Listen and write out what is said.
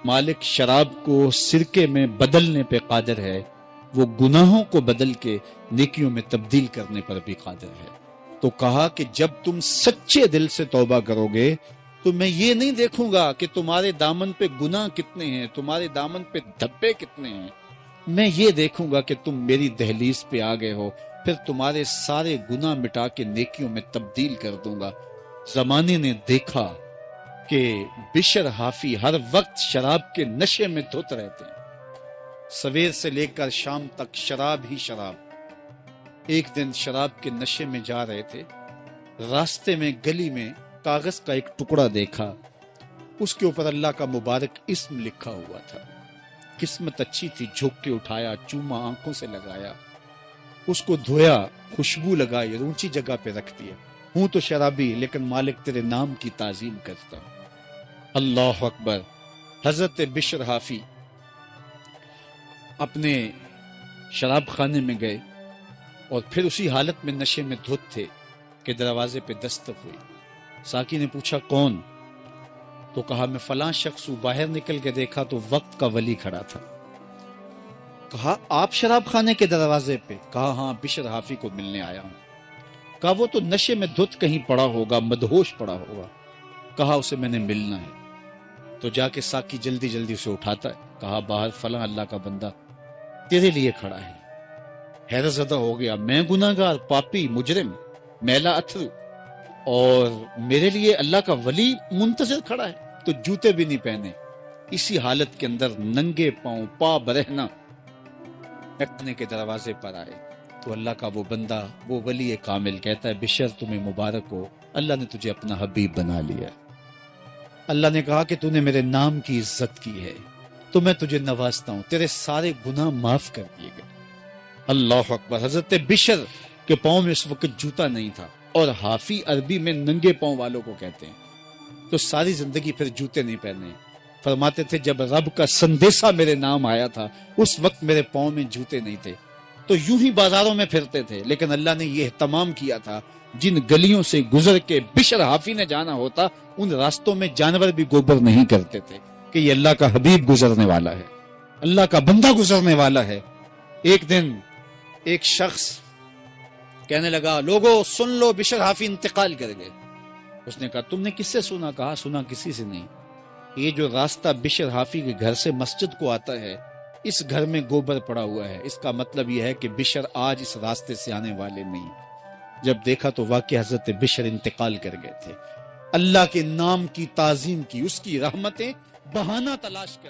مالک شراب کو سرکے میں بدلنے پہ قادر ہے، وہ گناہوں کو بدل کے نیکیوں میں تبدیل کرنے پر بھی قادر ہے۔ تو کہا کہ جب تم سچے دل سے توبہ کرو گے تو میں یہ نہیں دیکھوں گا کہ تمہارے دامن پہ گناہ کتنے ہیں، تمہارے دامن پہ دھبے کتنے ہیں، میں یہ دیکھوں گا کہ تم میری دہلیز پہ آ گئے ہو، پھر تمہارے سارے گناہ مٹا کے نیکیوں میں تبدیل کر دوں گا۔ زمانے نے دیکھا کہ بشر حافی ہر وقت شراب کے نشے میں دھت رہتے ہیں، سویر سے لے کر شام تک شراب ہی شراب۔ ایک دن شراب کے نشے میں جا رہے تھے، راستے میں گلی میں کاغذ کا ایک ٹکڑا دیکھا، اس کے اوپر اللہ کا مبارک اسم لکھا ہوا تھا۔ قسمت اچھی تھی، جھک کے اٹھایا، چوما، آنکھوں سے لگایا، اس کو دھویا، خوشبو لگائی، اونچی جگہ پہ رکھ دیا۔ ہوں تو شرابی لیکن مالک تیرے نام کی تعظیم کرتا ہوں۔ اللہ اکبر۔ حضرت بشر حافی اپنے شراب خانے میں گئے اور پھر اسی حالت میں نشے میں دھت تھے کہ دروازے پہ دستک ہوئی۔ ساقی نے پوچھا کون؟ تو کہا میں فلاں شخص ہوں۔ باہر نکل کے دیکھا تو وقت کا ولی کھڑا تھا۔ کہا آپ شراب خانے کے دروازے پہ؟ کہا ہاں، بشر حافی کو ملنے آیا ہوں۔ کہا وہ تو نشے میں دھت کہیں پڑا ہوگا، مدہوش پڑا ہوگا۔ کہا اسے میں نے ملنا ہے۔ تو جا کے ساقی جلدی جلدی اسے اٹھاتا ہے۔ کہا باہر فلاں اللہ کا بندہ تیرے لیے کھڑا ہے۔ حیرت زدہ ہو گیا، میں گناہگار، پاپی، مجرم، میلا اتھرو، اور میرے لیے اللہ کا ولی منتظر کھڑا ہے؟ تو جوتے بھی نہیں پہنے، اسی حالت کے اندر ننگے پاؤں، پا برہنہ اپنے کے دروازے پر آئے۔ تو اللہ کا وہ بندہ، وہ ولی کامل کہتا ہے بشر تمہیں مبارک ہو، اللہ نے تجھے اپنا حبیب بنا لیا۔ اللہ نے کہا کہ تو نے میرے نام کی عزت کی ہے تو میں تجھے نوازتا ہوں، تیرے سارے گناہ معاف کر دیے گئے۔ اللہ اکبر۔ حضرت بشر کے پاؤں میں اس وقت جوتا نہیں تھا، اور حافی عربی میں ننگے پاؤں والوں کو کہتے ہیں، تو ساری زندگی پھر جوتے نہیں پہنے۔ فرماتے تھے جب رب کا سندیسہ میرے نام آیا تھا اس وقت میرے پاؤں میں جوتے نہیں تھے، تو یوں ہی بازاروں میں پھرتے تھے، لیکن اللہ نے یہ اہتمام کیا تھا جن گلیوں سے گزر کے بشر حافی نے جانا ہوتا ان راستوں میں جانور بھی گوبر نہیں کرتے تھے کہ یہ اللہ کا حبیب گزرنے والا ہے، اللہ کا بندہ گزرنے والا ہے۔ ایک دن ایک شخص کہنے لگا لوگو سن لو بشر حافی انتقال کر گئے۔ اس نے کہا تم نے کس سے سنا؟ کہا سنا کسی سے نہیں، یہ جو راستہ بشر حافی کے گھر سے مسجد کو آتا ہے اس گھر میں گوبر پڑا ہوا ہے، اس کا مطلب یہ ہے کہ بشر آج اس راستے سے آنے والے نہیں۔ جب دیکھا تو واقع حضرت بشر انتقال کر گئے تھے۔ اللہ کے نام کی تعظیم کی، اس کی رحمتیں بہانہ تلاش کر